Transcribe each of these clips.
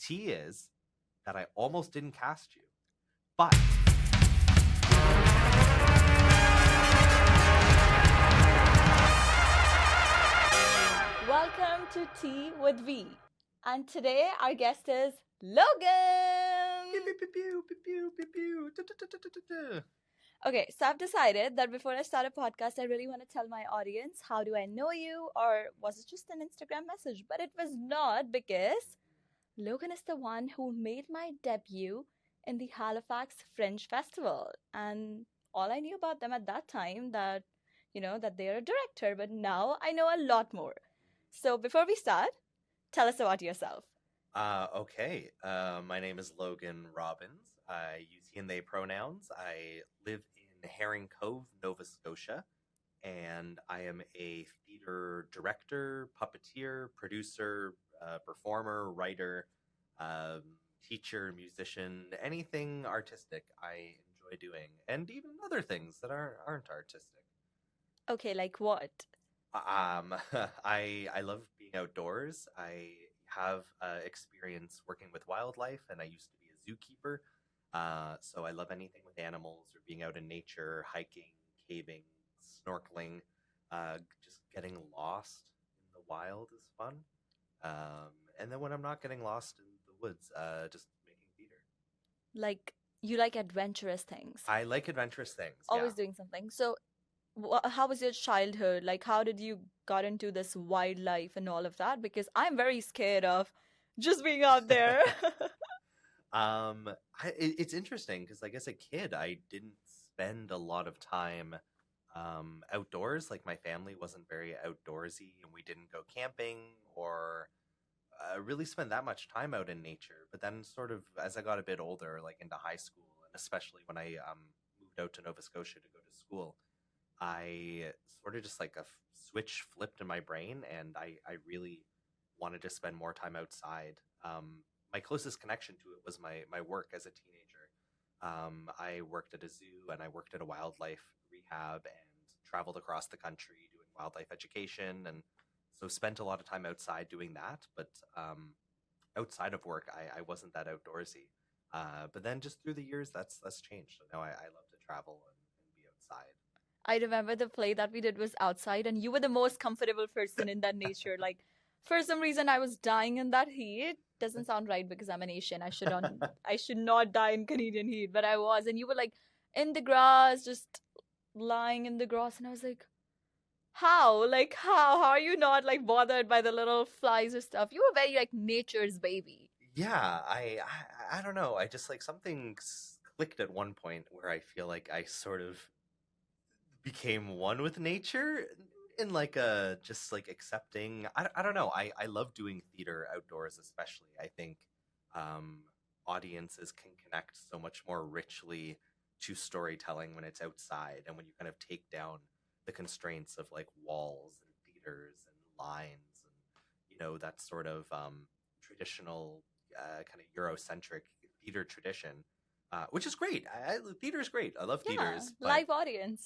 tea is that I almost didn't cast you, but Welcome to Tea with V. And today our guest is Logan. pew, pew, pew, pew, pew, pew, pew, du, du, du, du, du, du, du. Okay, so I've decided that before I start a podcast, I really want to tell my audience how do I know you, or was it just an Instagram message? But it was not, because Logan is the one who made my debut in the Halifax Fringe Festival. And all I knew about them at that time that they're a director, but now I know a lot more. So before we start, tell us about yourself. Okay. My name is Logan Robins. I use he and they pronouns. I live in Herring Cove, Nova Scotia, and I am a theater director, puppeteer, producer, performer, writer, um, teacher, musician, anything artistic I enjoy doing, and even other things that aren't artistic. Okay, like what? Um, I love being outdoors. I have experience working with wildlife, and I used to be a zookeeper. So I love anything with animals or being out in nature, hiking, caving, snorkeling. Just getting lost in the wild is fun. And then when I'm not getting lost in the woods, just making theater. Like you like adventurous things, I like adventurous things. Yeah. always doing something. So, how was your childhood? Like, how did you got into this wildlife and all of that? Because I'm very scared of just being out there. It's interesting because, like, as a kid, I didn't spend a lot of time outdoors. Like, my family wasn't very outdoorsy, and we didn't go camping or really spend that much time out in nature. But then, sort of, as I got a bit older, like into high school, and especially when I moved out to Nova Scotia to go to school, I sort of just like a switch flipped in my brain, and I really wanted to spend more time outside. My closest connection to it was my work as a teenager. I worked at a zoo and I worked at a wildlife rehab and traveled across the country doing wildlife education, and so spent a lot of time outside doing that. But outside of work, I wasn't that outdoorsy. But then just through the years, that's changed. So now I love to travel and be outside. I remember the play that we did was outside, and you were the most comfortable person in that nature. Like, for some reason, I was dying in that heat. Doesn't sound right because I'm an Asian. I should not die in Canadian heat, but I was, and you were like in the grass, just lying in the grass, and I was like, how? Like, how? How are you not like bothered by the little flies or stuff? You were very like nature's baby. Yeah, I don't know. I just like something clicked at one point where I feel like I sort of became one with nature in like a just like accepting. I don't know. I love doing theater outdoors, especially. I think um, audiences can connect so much more richly to storytelling when it's outside and when you kind of take down the constraints of like walls and theaters and lines and that sort of traditional kind of Eurocentric theater tradition, which is great. Theater is great. I love Yeah, theaters, but live audience.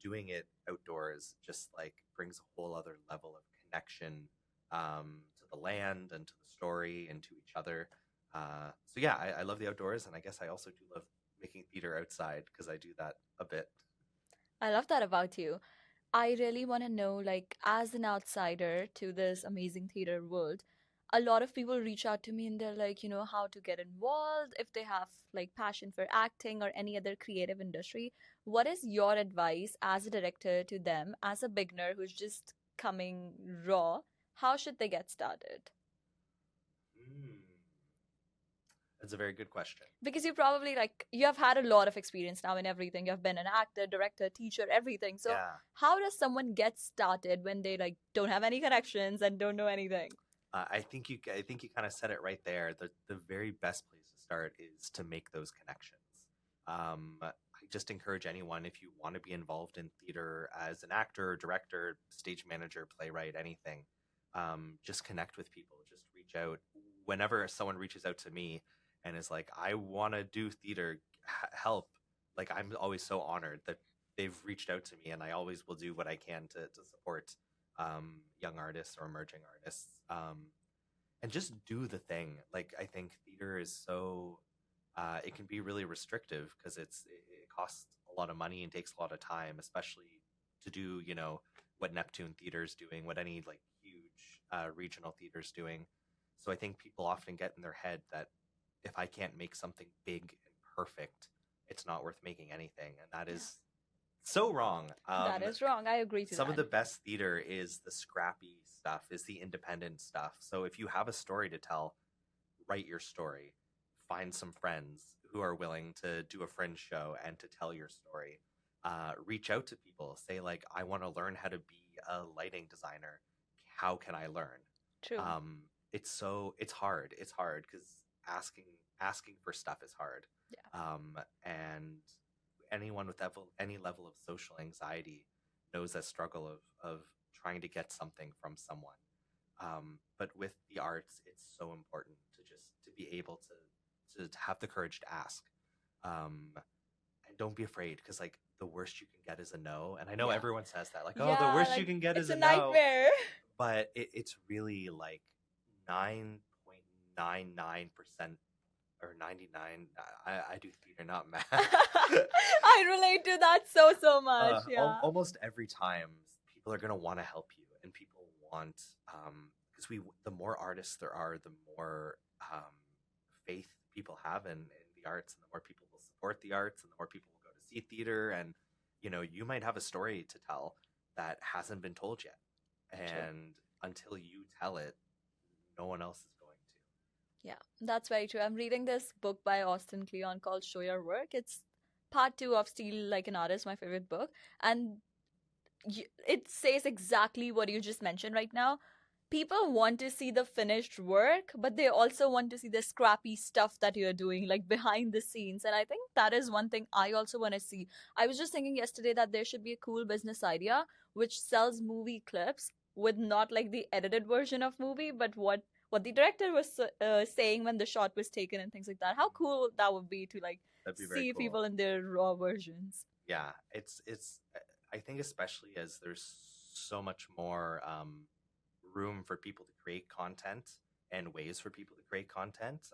doing it outdoors just like brings a whole other level of connection to the land and to the story and to each other. So yeah, I love the outdoors, and I guess I also do love making theater outside because I do that a bit. I love that about you. I really want to know, like, as an outsider to this amazing theater world, a lot of people reach out to me and they're like, how to get involved if they have like passion for acting or any other creative industry. What is your advice as a director to them, as a beginner who's just coming raw? How should they get started? Mm, that's a very good question. Because you probably like you have had a lot of experience now in everything. You have been an actor, director, teacher, everything. So Yeah. how does someone get started when they like don't have any connections and don't know anything? I think you kind of said it right there. The very best place to start is to make those connections. I just encourage anyone, if you want to be involved in theater as an actor, director, stage manager, playwright, anything, just connect with people. Just reach out. Whenever someone reaches out to me and is like, "I want to do theater, help," like I'm always so honored that they've reached out to me, and I always will do what I can to support young artists or emerging artists. and just do the thing. Like, I think theater is so it can be really restrictive because it costs a lot of money and takes a lot of time, especially to do, you know, what Neptune Theater's doing, what any like huge regional theater's doing. So I think people often get in their head that if I can't make something big and perfect, it's not worth making anything, and that is so wrong. That is wrong. I agree to Some that. of the best theater is the scrappy stuff, is the independent stuff. So if you have a story to tell, write your story. Find some friends who are willing to do a fringe show and to tell your story. Reach out to people. Say like, I want to learn how to be a lighting designer. How can I learn? True. It's hard. It's hard because asking for stuff is hard. Yeah. And anyone with any level of social anxiety knows that struggle of trying to get something from someone. But with the arts, it's so important to be able to have the courage to ask. And don't be afraid, because like the worst you can get is a no. And I know everyone says that, like, oh, the worst like, you can get is it's a a no. nightmare. But it's really like 9.99% or 99. I do theater, not math. I relate to that so much. Almost every time people are going to want to help you, and people want because the more artists there are, the more faith people have in the arts, and the more people will support the arts, and the more people will go to see theater. And you know, you might have a story to tell that hasn't been told yet, and until you tell it, no one else is going to. Yeah, that's very true. I'm reading this book by Austin Kleon called Show Your Work. It's part 2 of Steal Like an Artist, my favorite book. And it says exactly what you just mentioned right now. People want to see the finished work, but they also want to see the scrappy stuff that you're doing, like behind the scenes. And I think that is one thing I also want to see. I was just thinking yesterday that there should be a cool business idea which sells movie clips with not like the edited version of movie, but what the director was saying when the shot was taken and things like that. How cool that would be to like see cool. people in their raw versions. Yeah, it's I think especially as there's so much more room for people to create content and ways for people to create content,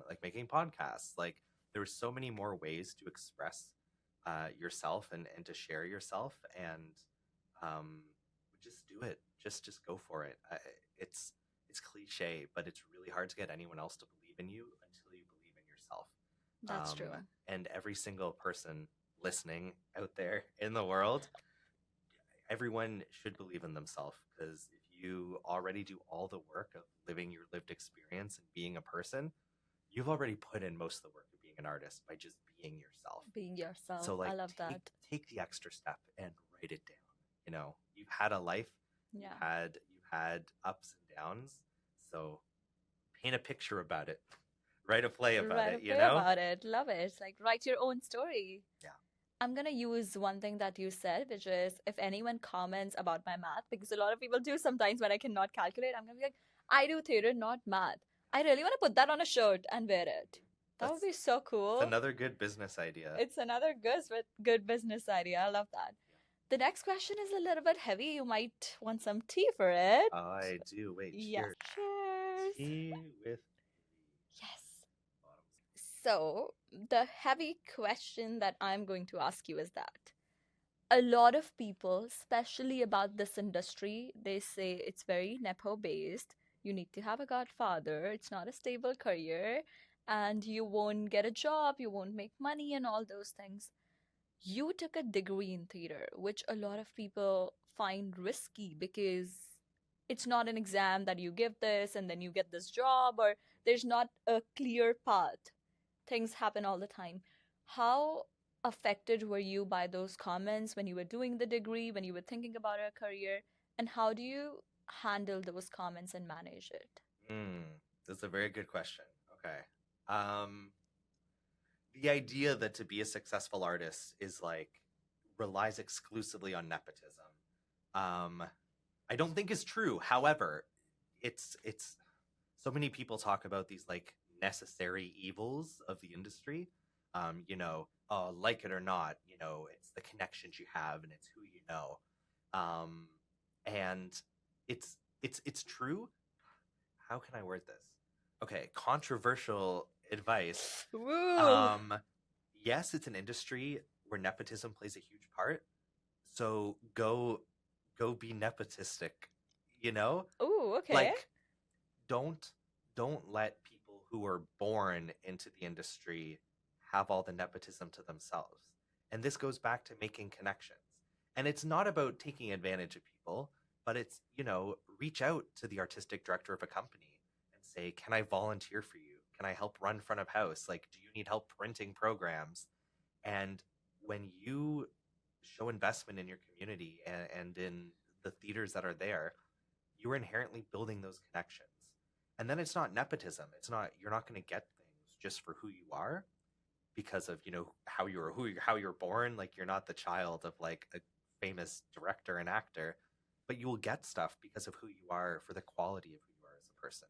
like making podcasts. Like there's so many more ways to express yourself and to share yourself, and just do it. Just go for it. It's cliche, but it's really hard to get anyone else to believe in you until you believe in yourself. That's true. And every single person listening out there in the world, everyone should believe in themselves, because if you already do all the work of living your lived experience and being a person, you've already put in most of the work of being an artist by just being yourself. Being yourself. So like, I love that. Take the extra step and write it down. You know, you've had a life. Yeah. You've had ups and downs. So paint a picture about it. Write a play about it, you know? About it. Love it. Like, write your own story. Yeah. I'm going to use one thing that you said, which is if anyone comments about my math, because a lot of people do sometimes when I cannot calculate, I'm going to be like, I do theater, not math. I really want to put that on a shirt and wear it. That would be so cool. It's another good business idea. It's another good business idea. I love that. The next question is a little bit heavy. You might want some tea for it. I do. Wait, yes. Cheers. Tea with... Yes. So, the heavy question that I'm going to ask you is that a lot of people, especially about this industry, they say it's very nepo-based. You need to have a godfather. It's not a stable career. And you won't get a job. You won't make money and all those things. You took a degree in theater, which a lot of people find risky because it's not an exam that you give this and then you get this job, or there's not a clear path. Things happen all the time. How affected were you by those comments when you were doing the degree, when you were thinking about a career, and how do you handle those comments and manage it? That's a very good question. Okay. The idea that to be a successful artist is like relies exclusively on nepotism, I don't think is true. However, it's so many people talk about these like necessary evils of the industry. You know, like it or not, you know, it's the connections you have and it's who you know. And it's true. how can I word this? Okay, controversial advice. Woo! Um, yes, it's an industry where nepotism plays a huge part. So go be nepotistic, you know? Ooh, okay. Like don't don't let people who are born into the industry have all the nepotism to themselves. And this goes back to making connections. And it's not about taking advantage of people, but it's, reach out to the artistic director of a company and say, "Can I volunteer for you? Can I help run front of house? Like, do you need help printing programs?" And when you show investment in your community and in the theaters that are there, you are inherently building those connections. And then it's not nepotism. It's not You're not going to get things just for who you are because of, how you're born. Like you're not the child of like a famous director and actor, but you will get stuff because of who you are for the quality of who you are as a person.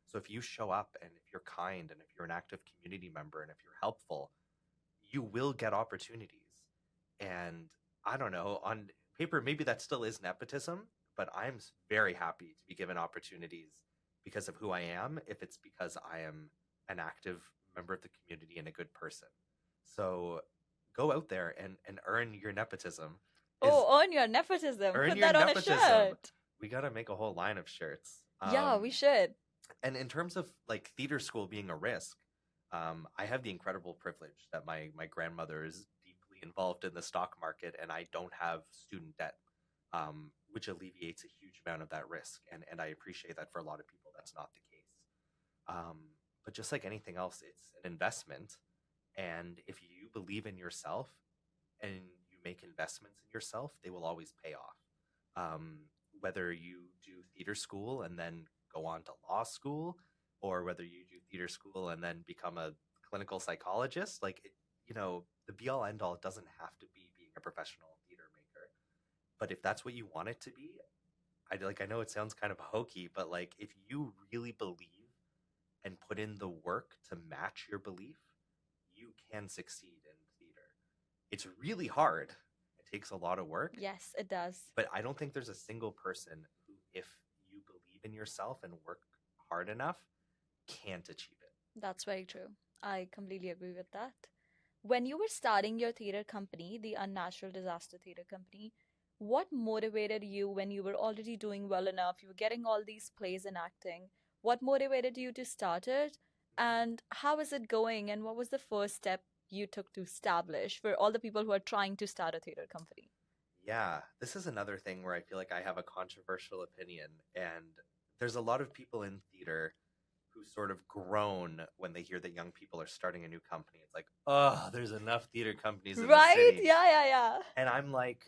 So if you show up and if you're kind and if you're an active community member and if you're helpful, you will get opportunities. And I don't know, on paper, maybe that still is nepotism, but I'm very happy to be given opportunities because of who I am, if it's because I am an active member of the community and a good person. So go out there and earn your nepotism. Is Oh, earn your nepotism. Earn Put your that on a nepotism. shirt. We got to make a whole line of shirts. Yeah, we should. And in terms of like theater school being a risk, I have the incredible privilege that my grandmother is deeply involved in the stock market, and I don't have student debt, which alleviates a huge amount of that risk. And I appreciate that for a lot of people, that's not the case. But just like anything else, it's an investment. And if you believe in yourself and you make investments in yourself, they will always pay off. Whether you do theater school and then go on to law school, or whether you do theater school and then become a clinical psychologist, the be all end all doesn't have to be being a professional theater maker. But if that's what you want it to be, I know it sounds kind of hokey, but like if you really believe and put in the work to match your belief, you can succeed in theater. It's really hard. It takes a lot of work. Yes, it does. But I don't think there's a single person who, if you believe in yourself and work hard enough, can't achieve it. That's very true. I completely agree with that. When you were starting your theater company, the Unnatural Disaster Theater Company, what motivated you when you were already doing well enough? You were getting all these plays and acting. What motivated you to start it? And how is it going? And what was the first step you took to establish for all the people who are trying to start a theater company? Yeah, this is another thing where I feel like I have a controversial opinion. And there's a lot of people in theater who sort of groan when they hear that young people are starting a new company. It's like, oh, there's enough theater companies in the Right? city. Yeah. And I'm like,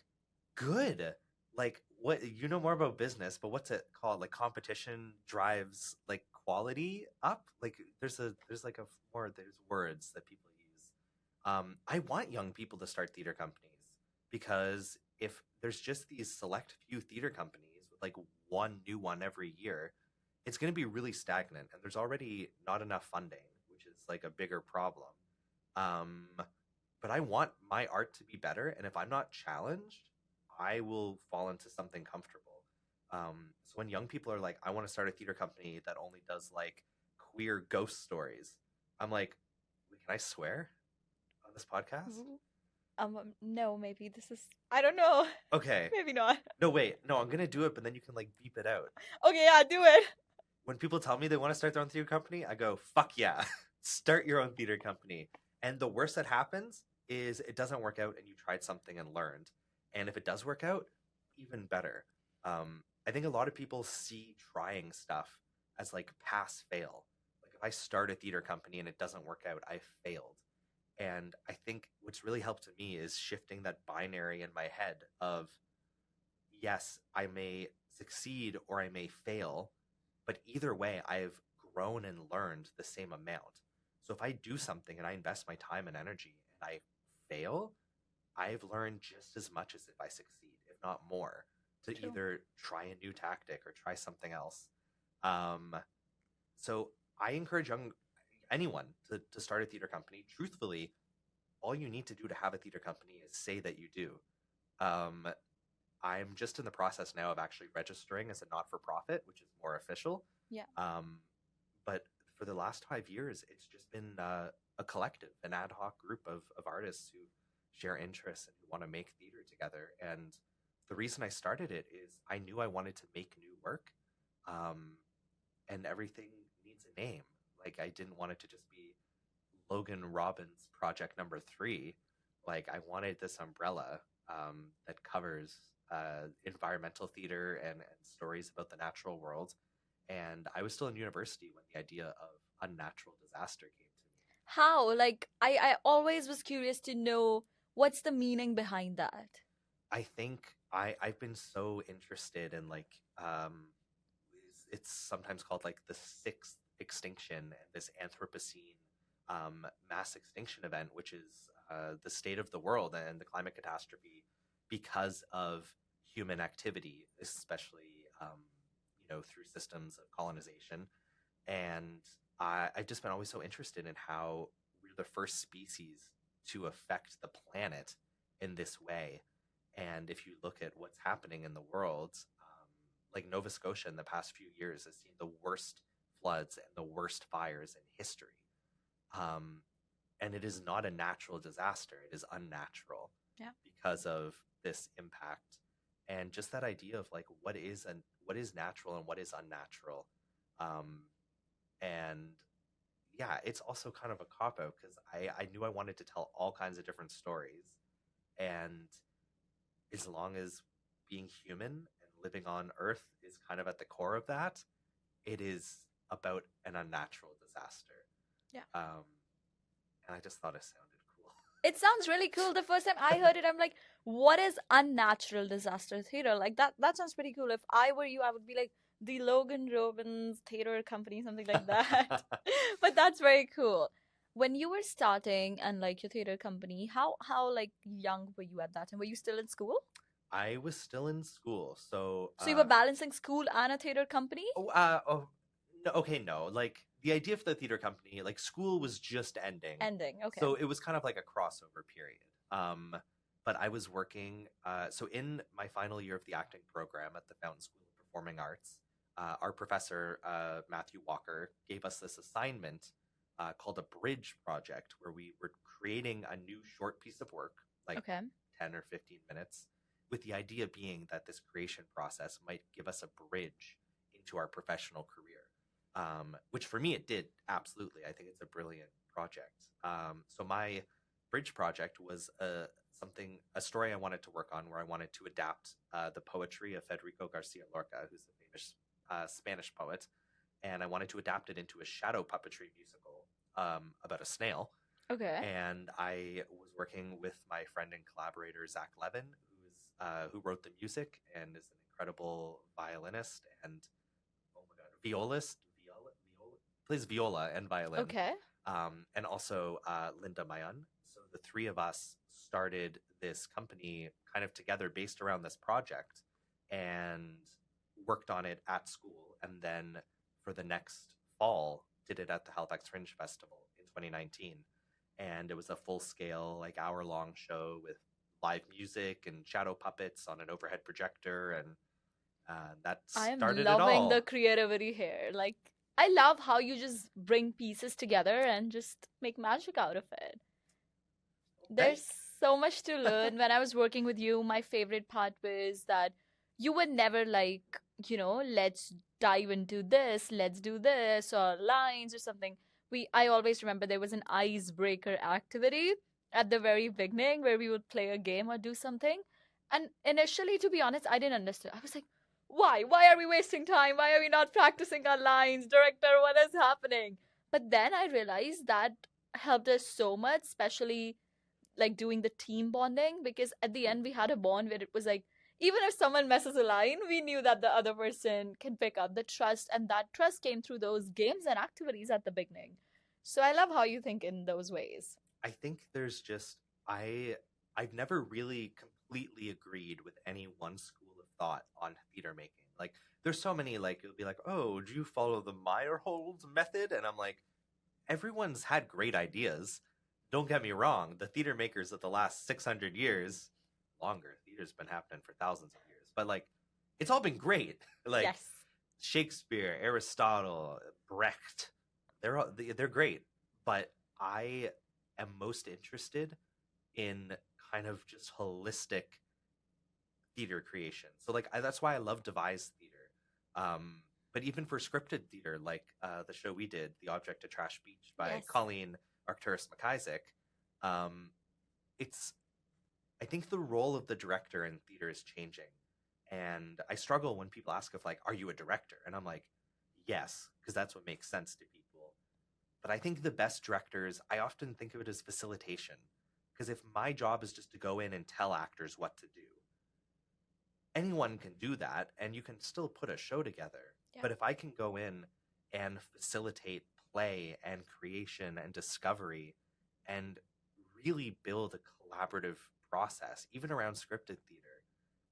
good. Like, what, you know more about business, but what's it called? Like, competition drives like quality up. Like, there's words that people use. I want young people to start theater companies because if there's just these select few theater companies with like one new one every year, it's going to be really stagnant, and there's already not enough funding, which is like a bigger problem. Um, but I want my art to be better, and if I'm not challenged, I will fall into something comfortable. So when young people are like, "I want to start a theater company that only does like queer ghost stories," I'm like, "Wait, can I swear on this podcast?" Ooh. No, maybe this is, I don't know. Okay. Maybe not. No, wait. No, I'm gonna do it, but then you can like beep it out. Okay, yeah, do it. When people tell me they want to start their own theater company, I go, "Fuck yeah, start your own theater company." And the worst that happens is it doesn't work out, and you tried something and learned. And if it does work out, even better. I think a lot of people see trying stuff as like pass fail. Like if I start a theater company and it doesn't work out, I failed. And I think what's really helped me is shifting that binary in my head of, yes, I may succeed or I may fail, but either way, I've grown and learned the same amount. So if I do something and I invest my time and energy and I fail, I've learned just as much as if I succeed, if not more, to True. either try a new tactic or try something else. Um, so I encourage anyone to start a theater company. Truthfully, all you need to do to have a theater company is say that you do. Um, I'm just in the process now of actually registering as a not-for-profit, which is more official. Yeah. But for the last 5 years, it's just been a collective, an ad hoc group of artists who share interests and who want to make theater together. And the reason I started it is I knew I wanted to make new work, and everything needs a name. Like, I didn't want it to just be Logan Robins project number 3. Like, I wanted this umbrella that covers environmental theater and stories about the natural world. And I was still in university when the idea of unnatural disaster came to me. How? Like, I always was curious to know what's the meaning behind that. I think I've been so interested in, like, it's sometimes called like the sixth extinction, this Anthropocene mass extinction event, which is the state of the world and the climate catastrophe because of human activity, especially through systems of colonization. And I've just been always so interested in how we're the first species to affect the planet in this way. And if you look at what's happening in the world, like Nova Scotia in the past few years has seen the worst floods and the worst fires in history. And it is not a natural disaster. It is unnatural because of this impact. And just that idea of like what is natural and what is unnatural. And yeah, it's also kind of a cop-out because I knew I wanted to tell all kinds of different stories. And as long as being human and living on Earth is kind of at the core of that, it is about an unnatural disaster. Yeah. And I just thought it sounded cool. It sounds really cool. The first time I heard it, I'm like, what is unnatural disaster theater? Like that sounds pretty cool. If I were you, I would be like the Logan Robins Theater Company, something like that. But that's very cool. When you were starting and like your theater company, how like young were you at that time? Were you still in school? I was still in school, so you were balancing school and a theater company? No, okay, no. Like the idea for the theater company, like school was just ending. Okay. So it was kind of like a crossover period. But I was working. So in my final year of the acting program at the Fountain School of Performing Arts, our professor Matthew Walker gave us this assignment called a bridge project, where we were creating a new short piece of work, like 10 or 15 minutes, with the idea being that this creation process might give us a bridge into our professional career, which for me it did, absolutely. I think it's a brilliant project. So my bridge project was a story I wanted to work on, where I wanted to adapt the poetry of Federico Garcia Lorca, who's a famous Spanish poet, and I wanted to adapt it into a shadow puppetry musical about a snail. Okay. And I was working with my friend and collaborator Zach Levin, who wrote the music and is an incredible violinist and violist. Plays viola and violin. Okay. And also Linda Mayan. So the three of us started this company kind of together based around this project and worked on it at school. And then for the next fall, did it at the Halifax Fringe Festival in 2019. And it was a full-scale, like hour-long show with live music and shadow puppets on an overhead projector, and that started it all. I am loving the creativity here. Like, I love how you just bring pieces together and just make magic out of it. There's so much to learn. When I was working with you, my favorite part was that you were never like, let's dive into this, let's do this, or lines or something. I always remember there was an icebreaker activity at the very beginning where we would play a game or do something. And initially, to be honest, I didn't understand. I was like, why? Why are we wasting time? Why are we not practicing our lines? Director, what is happening? But then I realized that helped us so much, especially like doing the team bonding, because at the end we had a bond where it was like, even if someone messes a line, we knew that the other person can pick up the trust, and that trust came through those games and activities at the beginning. So I love how you think in those ways. I think there's just, I've never really completely agreed with any one school of thought on theater making. Like, there's so many, like, it'll be like, oh, do you follow the Meyerhold method? And I'm like, everyone's had great ideas. Don't get me wrong. The theater makers of the last 600 years, longer, theater's been happening for thousands of years. but like it's all been great. Like Yes. Shakespeare, Aristotle, Brecht, they're great. But I am most interested in kind of just holistic theater creation. So like that's why I love devised theater. But even for scripted theater, like the show we did, The Object of Trash Beach by Yes. Colleen Arcturus McIsaac, um, it's I think the role of the director in theater is changing. And I struggle when people ask if like, are you a director? And I'm like, yes, because that's what makes sense to people. But I think the best directors, I often think of it as facilitation. Because if my job is just to go in and tell actors what to do, anyone can do that and you can still put a show together. Yeah. But if I can go in and facilitate play and creation and discovery and really build a collaborative process, even around scripted theater,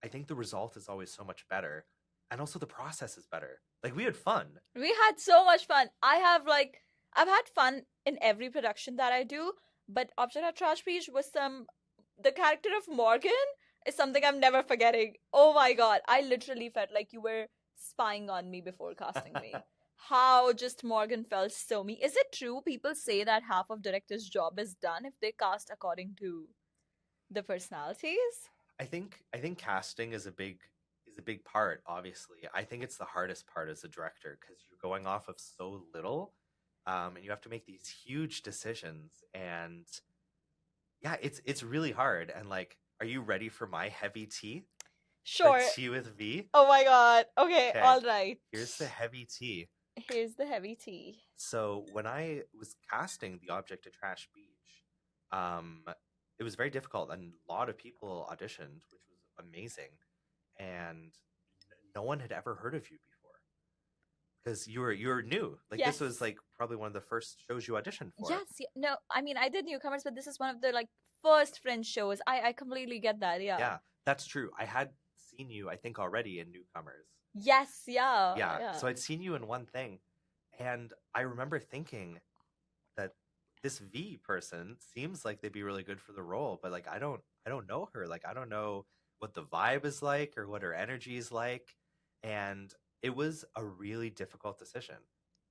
I think the result is always so much better. And also the process is better. Like we had fun. We had so much fun. I've had fun in every production that I do, but Object of Trash Beach was the character of Morgan is something I'm never forgetting. Oh my god, I literally felt like you were spying on me before casting me. How just Morgan felt so me. Is it true people say that half of director's job is done if they cast according to the personalities? I think casting is a big part, obviously. I think it's the hardest part as a director because you're going off of so little, and you have to make these huge decisions. And yeah, it's really hard. And like, are you ready for my heavy tea? Sure. The tea with V? Oh my god. Okay, all right. Here's the heavy tea. Here's the heavy tea. So when I was casting The Object of Trash Beach, it was very difficult, and a lot of people auditioned, which was amazing. And no one had ever heard of you before because you were new. Like Yes. this was like probably one of the first shows you auditioned for. Yes. No, I mean I did Newcomers, but this is one of the like first French shows. I completely get that. Yeah. Yeah, that's true. I had seen you, I think, already in Newcomers. Yes. Yeah. Yeah. So I'd seen you in one thing, and I remember thinking that this V person seems like they'd be really good for the role, but like I don't know her. Like I don't know what the vibe is like or what her energy is like. And it was a really difficult decision.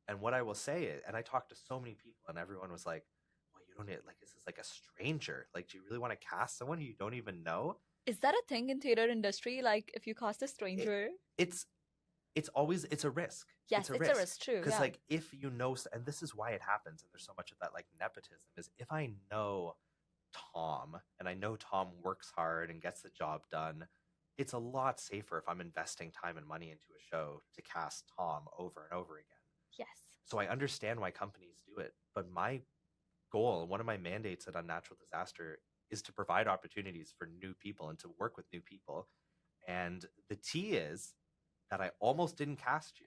And what I will say is, and I talked to so many people and everyone was like, well, you don't need, like, is this like a stranger? Like, do you really want to cast someone who you don't even know? Is that a thing in theater industry? Like if you cast a stranger? It's always, it's a risk. Yes, it's a risk, true. Because Yeah. like if you know, and this is why it happens, and there's so much of that like nepotism, is if I know Tom and I know Tom works hard and gets the job done, it's a lot safer if I'm investing time and money into a show to cast Tom over and over again. Yes. So I understand why companies do it, but my goal, one of my mandates at Unnatural Disaster, is to provide opportunities for new people and to work with new people. And the tea is that I almost didn't cast you,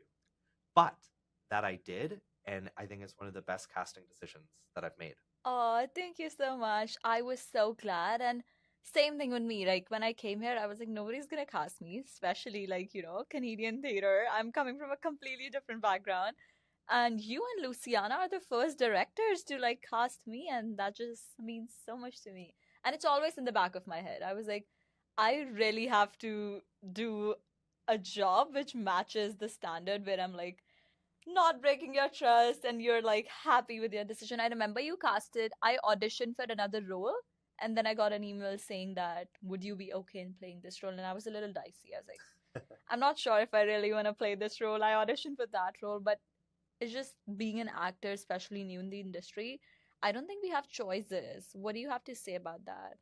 but that I did, and I think it's one of the best casting decisions that I've made. Oh, thank you so much. I was so glad. And same thing with me. Like when I came here, I was like, nobody's gonna cast me, especially like, Canadian theater. I'm coming from a completely different background. And you and Luciana are the first directors to like cast me, and that just means so much to me. And it's always in the back of my head. I was like, I really have to do a job which matches the standard where I'm like not breaking your trust and you're like happy with your decision. I remember you casted, I auditioned for another role, and then I got an email saying that would you be okay in playing this role? And I was a little dicey. I was like, I'm not sure if I really want to play this role. I auditioned for that role, but it's just being an actor, especially new in the industry. I don't think we have choices. What do you have to say about that?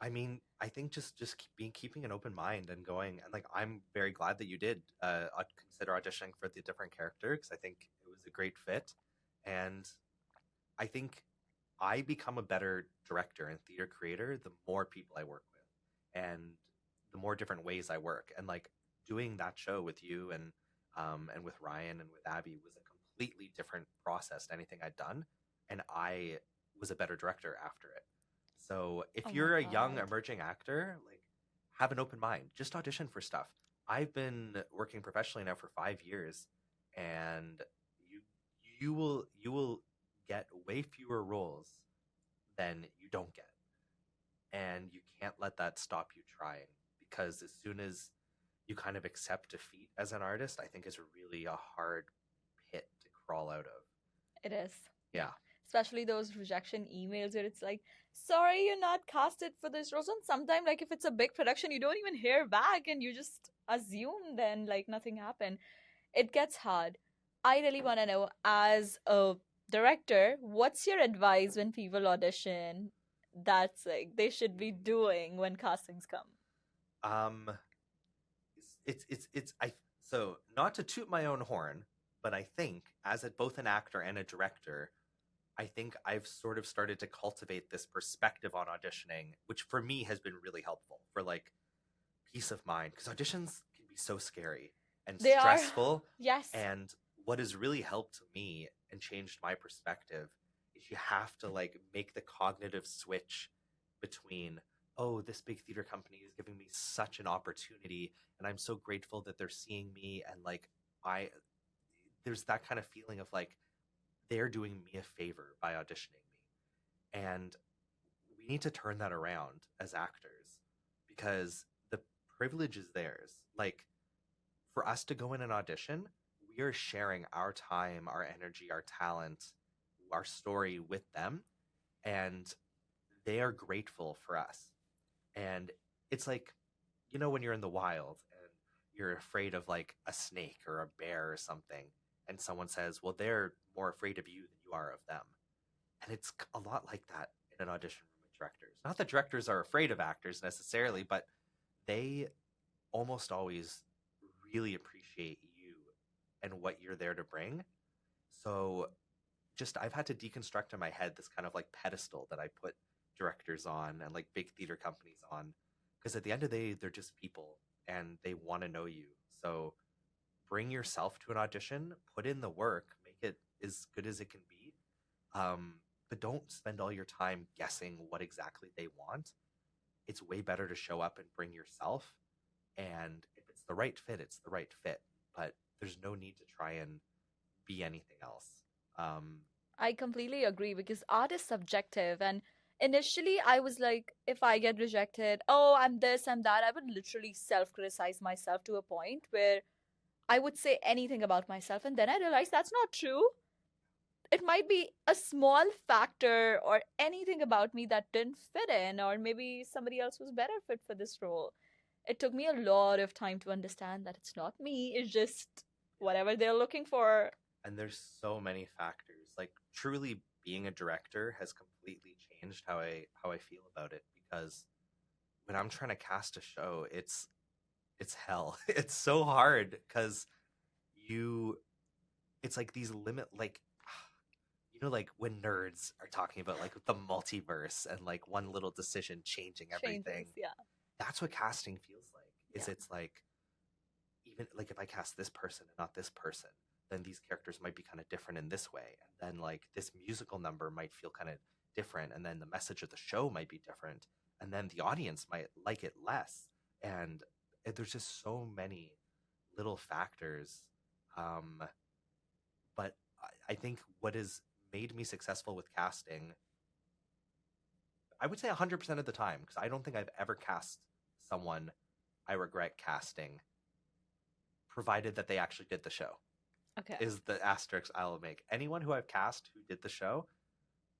I mean, I think just keeping an open mind and going, and like I'm very glad that you did consider auditioning for the different character, because I think it was a great fit, and I think I become a better director and theater creator the more people I work with, and the more different ways I work, and like doing that show with you and with Ryan and with Abby was a completely different process than anything I'd done, and I was a better director after it. So if Oh my you're a young God. emerging actor, like have an open mind. Just audition for stuff. I've been working professionally now for 5 years, and you will get way fewer roles than you don't get. And you can't let that stop you trying, because as soon as you kind of accept defeat as an artist, I think is really a hard pit to crawl out of. It is. Yeah. Especially those rejection emails where it's like, sorry, you're not casted for this role. And sometimes, like, if it's a big production, you don't even hear back and you just assume then, like, nothing happened. It gets hard. I really want to know, as a director, what's your advice when people audition that's like they should be doing when castings come? Um, it's I so not to toot my own horn, but I think as both an actor and a director, I think I've sort of started to cultivate this perspective on auditioning, which for me has been really helpful for like peace of mind, because auditions can be so scary and They are. stressful. Yes. And what has really helped me and changed my perspective is you have to like make the cognitive switch between, oh, this big theater company is giving me such an opportunity and I'm so grateful that they're seeing me, and like there's that kind of feeling of like they're doing me a favor by auditioning me. And we need to turn that around as actors, because the privilege is theirs. Like, for us to go in an audition, we are sharing our time, our energy, our talent, our story with them, and they are grateful for us. And it's like, you know, when you're in the wild and you're afraid of like a snake or a bear or something, and someone says, well, they're more afraid of you than you are of them. And it's a lot like that in an audition room with directors. Not that directors are afraid of actors necessarily, but they almost always really appreciate you and what you're there to bring. So just I've had to deconstruct in my head this kind of like pedestal that I put directors on and like big theater companies on, because at the end of the day, they're just people and they want to know you. So bring yourself to an audition, put in the work, make it as good as it can be. But don't spend all your time guessing what exactly they want. It's way better to show up and bring yourself. And if it's the right fit, it's the right fit. But there's no need to try and be anything else. I completely agree, because art is subjective. And initially, I was like, if I get rejected, oh, I'm this, I'm that, I would literally self criticize myself to a point where I would say anything about myself. And then I realized that's not true. It might be a small factor or anything about me that didn't fit in, or maybe somebody else was better fit for this role. It took me a lot of time to understand that it's not me, it's just whatever they're looking for. And there's so many factors. Like, truly being a director has completely changed how I feel about it, because when I'm trying to cast a show, it's hell. It's so hard because it's like these limit, like, you know, like when nerds are talking about like the multiverse and like one little decision changing everything. Changes, yeah. That's what casting feels like. Yeah. It's like, even like if I cast this person and not this person, then these characters might be kind of different in this way. And then like this musical number might feel kind of different. And then the message of the show might be different. And then the audience might like it less. And there's just so many little factors. But I think what has made me successful with casting, I would say 100% of the time, because I don't think I've ever cast someone I regret casting, provided that they actually did the show. Okay. Is the asterisk I'll make. Anyone who I've cast who did the show,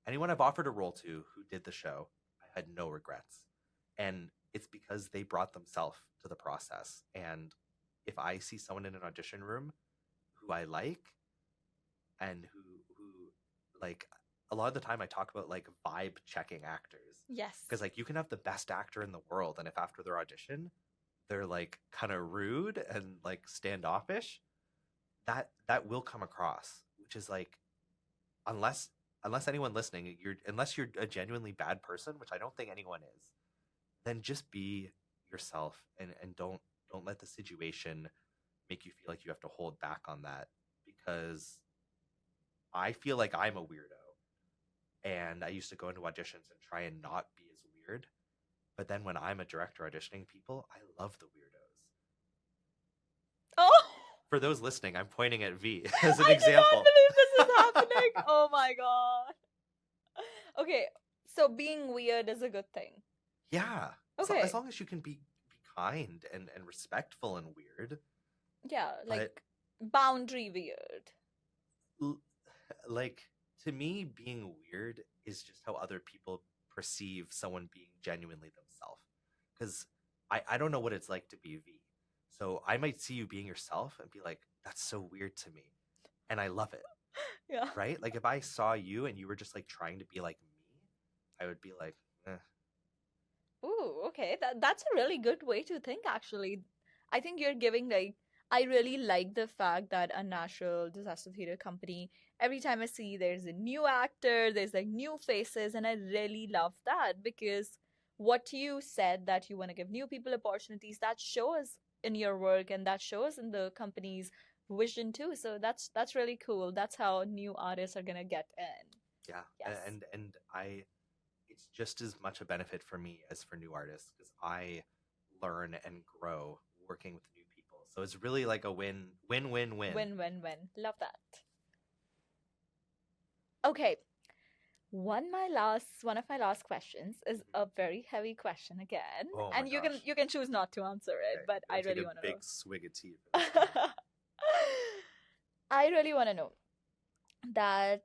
anyone I've offered a role to who did the show, I had no regrets. And it's because they brought themselves to the process. And if I see someone in an audition room who I like, and who like, a lot of the time I talk about like vibe checking actors. Yes. Because like you can have the best actor in the world, and if after their audition they're like kind of rude and like standoffish, that will come across, which is like, unless anyone listening, unless you're a genuinely bad person, which I don't think anyone is, then just be yourself, and don't let the situation make you feel like you have to hold back on that, because I feel like I'm a weirdo, and I used to go into auditions and try and not be as weird. But then when I'm a director auditioning people, I love the weirdos. Oh! For those listening, I'm pointing at V as an I example. I cannot believe this is happening. Oh my god. Okay, so being weird is a good thing. Yeah. Okay. As long as you can be kind and respectful and weird. Yeah, But like boundary weird. l- like to me, being weird is just how other people perceive someone being genuinely themselves. Because I don't know what it's like to be V. So I might see you being yourself and be like, that's so weird to me. And I love it. Yeah. Right? Like if I saw you and you were just like trying to be like me, I would be like, eh. Ooh, okay. That's a really good way to think actually. I think you're giving like I really like the fact that a natural disaster theater company, every time I see there's a new actor, there's like new faces, and I really love that because what you said that you want to give new people opportunities, that shows in your work and that shows in the company's vision too. So that's really cool. That's how new artists are gonna get in. Yeah. Yes. And I it's just as much a benefit for me as for new artists because I learn and grow working with new people. So it's really like a win. Win, win, win. Love that. Okay, one of my last questions is a very heavy question again, Oh my and gosh. you can choose not to answer it, Okay, but I'm I gonna take really a want to big know. swig of tea for this one. I really want to know that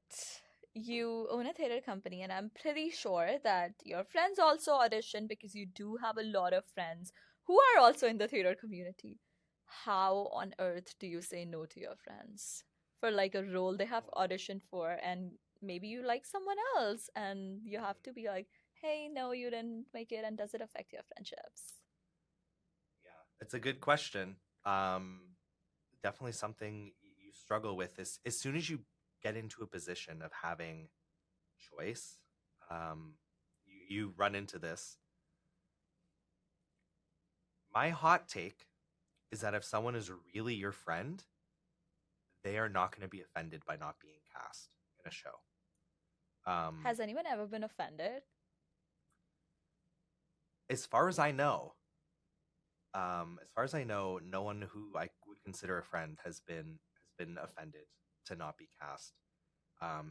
you own a theater company, and I'm pretty sure that your friends also audition because you do have a lot of friends who are also in the theater community. How on earth do you say no to your friends for like a role they have auditioned for, and maybe you like someone else, and you have to be like, hey, no, you didn't make it, and does it affect your friendships? Yeah, it's a good question. Definitely something you struggle with is as soon as you get into a position of having choice, you run into this. My hot take is that if someone is really your friend, they are not going to be offended by not being cast in a show. Has anyone ever been offended? As far as I know, no one who I would consider a friend has been offended to not be cast.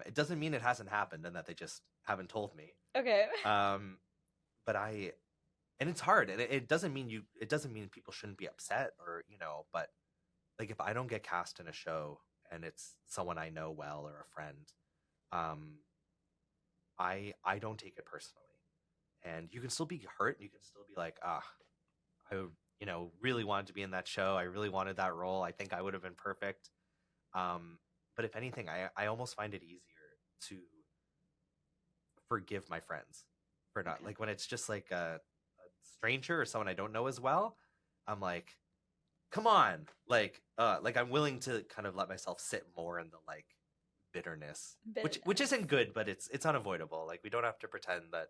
It doesn't mean it hasn't happened and that they just haven't told me. Okay. Um, but and it's hard, and it doesn't mean it doesn't mean people shouldn't be upset or but like if I don't get cast in a show and it's someone I know well or a friend, um, I don't take it personally, and you can still be hurt, and you can still be like, I really wanted to be in that show. I really wanted that role. I think I would have been perfect. But if anything, I almost find it easier to forgive my friends for not like when it's just like a stranger or someone I don't know as well. I'm like, come on, like I'm willing to kind of let myself sit more in the like bitterness, which isn't good, but it's unavoidable. Like we don't have to pretend that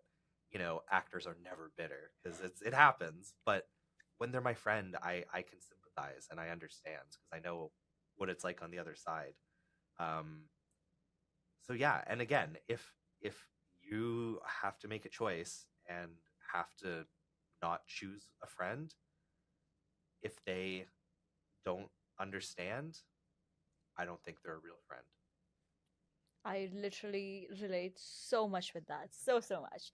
actors are never bitter because it happens. But when they're my friend, I can sympathize and I understand because I know what it's like on the other side. Um, so yeah, and again, if you have to make a choice and have to not choose a friend, if they don't understand, I don't think they're a real friend. I literally relate so much with that. So much.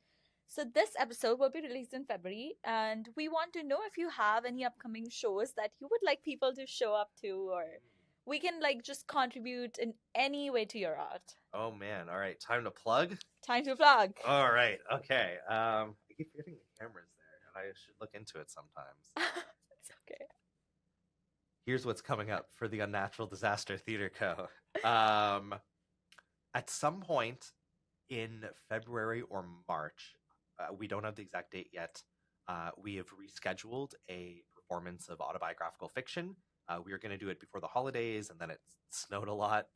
So, this episode will be released in February, and we want to know if you have any upcoming shows that you would like people to show up to, or we can like just contribute in any way to your art. Oh man, all right, time to plug. Time to plug. All right, okay. I keep forgetting the camera's there, and I should look into it sometimes. It's okay. Here's what's coming up for the Unnatural Disaster Theater Co. At some point in February or March, we don't have the exact date yet. We have rescheduled a performance of autobiographical fiction. We were going to do it before the holidays, and then it snowed a lot.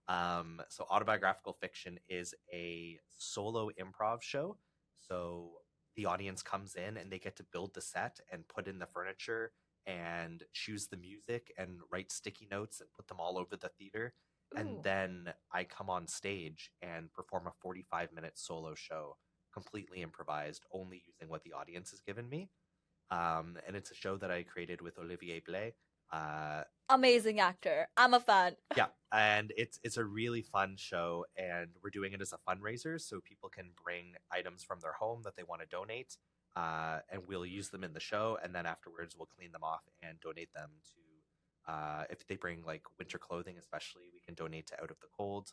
So autobiographical fiction is a solo improv show. So the audience comes in and they get to build the set and put in the furniture and choose the music and write sticky notes and put them all over the theater. And Ooh. then I come on stage and perform a 45-minute solo show, completely improvised, only using what the audience has given me. And it's a show that I created with Olivier Blais. Amazing actor. I'm a fan. Yeah, and it's a really fun show, and we're doing it as a fundraiser, so people can bring items from their home that they want to donate. and we'll use them in the show, and then afterwards we'll clean them off and donate them to, if they bring like winter clothing, especially, we can donate to Out of the Cold,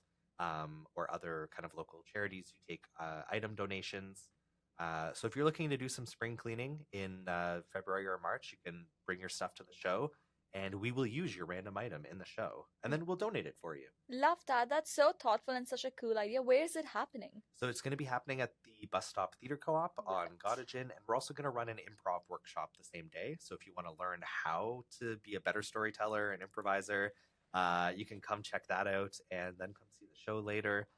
or other kind of local charities who take item donations. So if you're looking to do some spring cleaning in February or March, you can bring your stuff to the show, and we will use your random item in the show, and then we'll donate it for you. Love that. That's so thoughtful and such a cool idea. Where is it happening? So it's going to be happening at the Bus Stop Theater Co-op on Right. Gottingen, and we're also going to run an improv workshop the same day. So if you want to learn how to be a better storyteller and improviser, you can come check that out, and then come see the show later.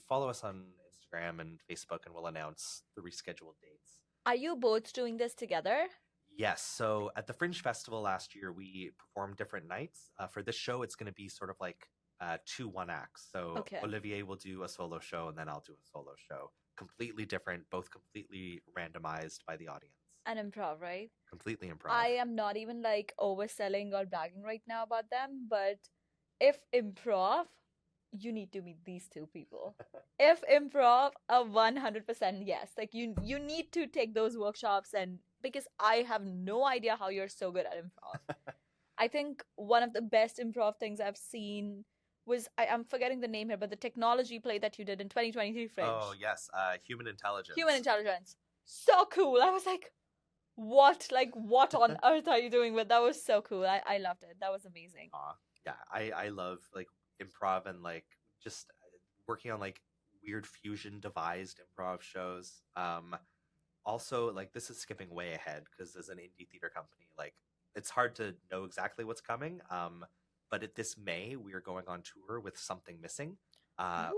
Follow us on Instagram and Facebook, and we'll announce the rescheduled dates. Are you both doing this together? Yes. So at the Fringe Festival last year, we performed different nights. For this show, it's going to be sort of like 2 1-acts. So Okay. Olivier will do a solo show, and then I'll do a solo show. Completely different, both completely randomized by the audience. And improv, right? Completely improv. I am not even like overselling or bragging right now about them, but if improv, you need to meet these two people. If improv, a 100% yes. Like you need to take those workshops, and because I have no idea how you're so good at improv. I think one of the best improv things I've seen was I'm forgetting the name here, but the technology play that you did in 2023 Fringe. Oh, yes. Human Intelligence. Human Intelligence. So cool. I was like, what on earth are you doing? But that was so cool. I loved it. That was amazing. Yeah, I love like improv, and like just working on like weird fusion devised improv shows. Also, like, this is skipping way ahead because as an indie theater company, like, it's hard to know exactly what's coming. But this May, we are going on tour with Something Missing,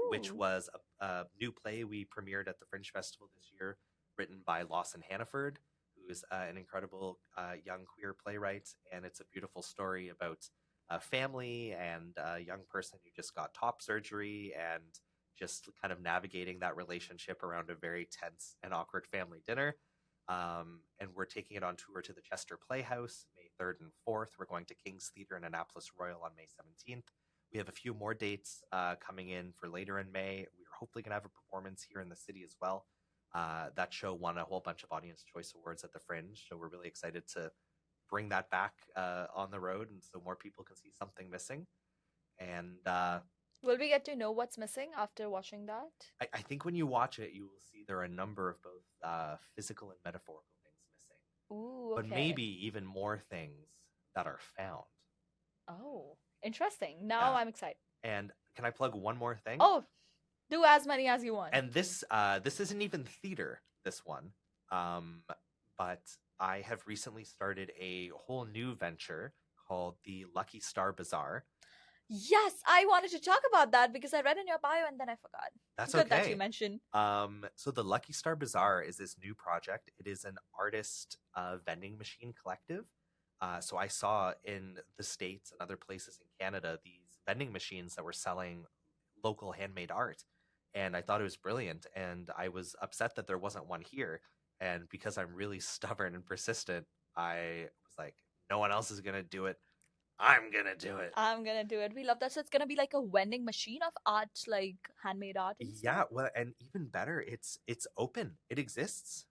which Ooh. was a new play we premiered at the Fringe Festival this year, written by Lawson Hannaford, who is an incredible young queer playwright. And it's a beautiful story about a family and a young person who just got top surgery, and just kind of navigating that relationship around a very tense and awkward family dinner. And we're taking it on tour to the Chester Playhouse May 3rd and 4th. We're going to King's Theatre in Annapolis Royal on May 17th. We have a few more dates coming in for later in May. We're hopefully going to have a performance here in the city as well. That show won a whole bunch of Audience Choice Awards at the Fringe, so we're really excited to bring that back on the road, and so more people can see Something Missing. And Will we get to know what's missing after watching that? I think when you watch it, you will see there are a number of both physical and metaphorical things missing, Ooh, okay. but maybe even more things that are found. Oh, interesting. Now Yeah. I'm excited. And can I plug one more thing? Oh, do as many as you want. And this isn't even theater, this one, but I have recently started a whole new venture called the Lucky Star Bazaar. Yes, I wanted to talk about that because I read in your bio and then I forgot. That's Good okay. that you mentioned. So the Lucky Star Bazaar is this new project. It is an artist vending machine collective. So I saw in the States and other places in Canada these vending machines that were selling local handmade art. And I thought it was brilliant. And I was upset that there wasn't one here. And because I'm really stubborn and persistent, I was like, no one else is going to do it. I'm going to do it. I'm going to do it. We love that. So it's going to be like a vending machine of art, like handmade art. And stuff? Yeah, well, and even better, it's open. It exists.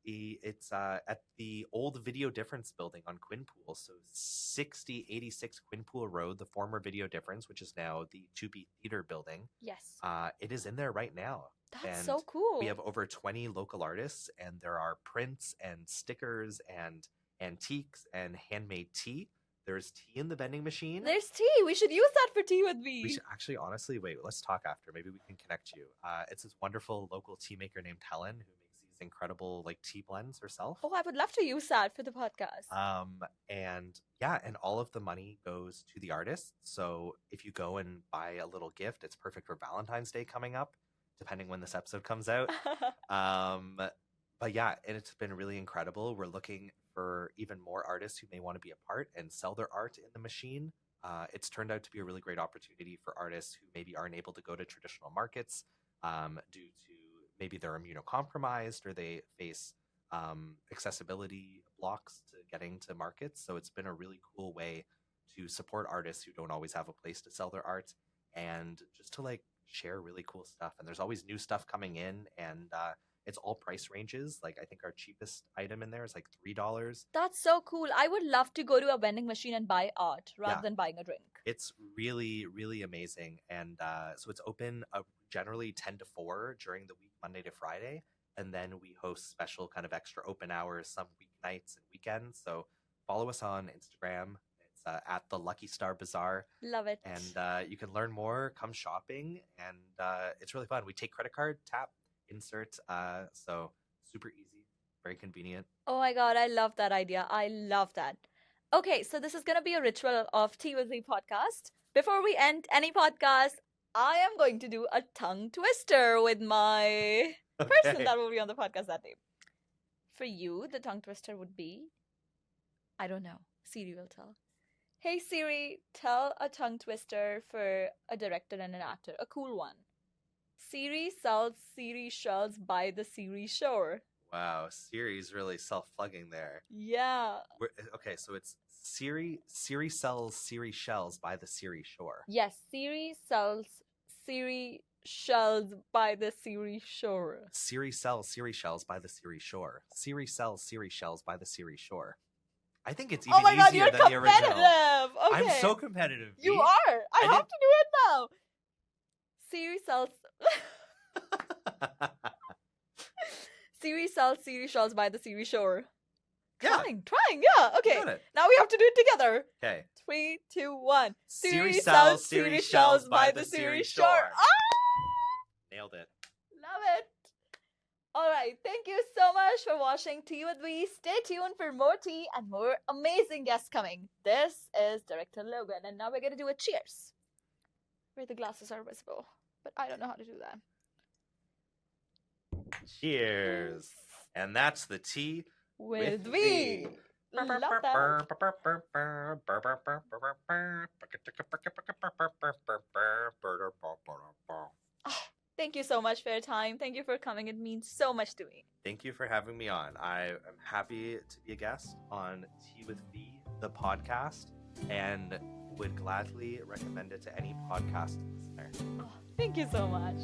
It's at the old Video Difference building on Quinpool, so 6086 Quinpool Road, the former Video Difference, which is now the To Be Theater building. Yes. It is in there right now. That's And so cool. We have over 20 local artists, and there are prints and stickers and antiques and handmade tea. There's tea in the vending machine. There's tea. We should use that for tea with me. We should actually, honestly, wait, let's talk after. Maybe we can connect you. It's this wonderful local tea maker named Helen who makes these incredible like tea blends herself. Oh, I would love to use that for the podcast. And yeah, and all of the money goes to the artists. So if you go and buy a little gift, it's perfect for Valentine's Day coming up, depending when this episode comes out. But yeah, and it's been really incredible. We're looking for even more artists who may want to be a part and sell their art in the machine. It's turned out to be a really great opportunity for artists who maybe aren't able to go to traditional markets due to maybe they're immunocompromised or they face accessibility blocks to getting to markets. So it's been a really cool way to support artists who don't always have a place to sell their art and just to like share really cool stuff. And there's always new stuff coming in, and It's all price ranges. Like I think our cheapest item in there is like $3. That's so cool. I would love to go to a vending machine and buy art rather Yeah. than buying a drink. It's really, really amazing. And so it's open generally 10 to 4 during the week, Monday to Friday. And then we host special kind of extra open hours some weeknights and weekends. So follow us on Instagram. It's at the Lucky Star Bazaar. Love it. And you can learn more, come shopping. And it's really fun. We take credit card, tap, insert. So super easy, very convenient. Oh my God, I love that idea. I love that. Okay, so this is going to be a ritual of Tea with Me podcast. Before we end any podcast, I am going to do a tongue twister with my person that will be on the podcast that day. For you, the tongue twister would be, I don't know, Siri will tell. Hey Siri, tell a tongue twister for a director and an actor, a cool one. Siri sells Siri shells by the Siri shore. Wow, Siri's really self-plugging there. Yeah. Okay, so it's Siri sells Siri shells by the Siri shore. Yes, Siri sells Siri shells by the Siri shore. Siri sells Siri shells by the Siri shore. Siri sells Siri shells by the Siri shore. I think it's even easier than the original. Okay. I'm so competitive. You are. I have to do it now. Siri sells Siri sells Siri shells by the Siri shore. Yeah. Trying, yeah. Okay. Now we have to do it together. Okay. 3, 2, 1. Siri sells Siri shells by the Siri shore. Ah! Nailed it. Love it. All right. Thank you so much for watching Tea with Me. Stay tuned for more tea and more amazing guests coming. This is Director Logan, and now we're going to do a cheers. Where the glasses are visible, but I don't know how to do that. Cheers. And that's the tea with me. Love that. Thank you so much for your time. Thank you for coming. It means so much to me. Thank you for having me on. I am happy to be a guest on Tea with Me, the podcast, and would gladly recommend it to any podcast listener. Oh, thank you so much.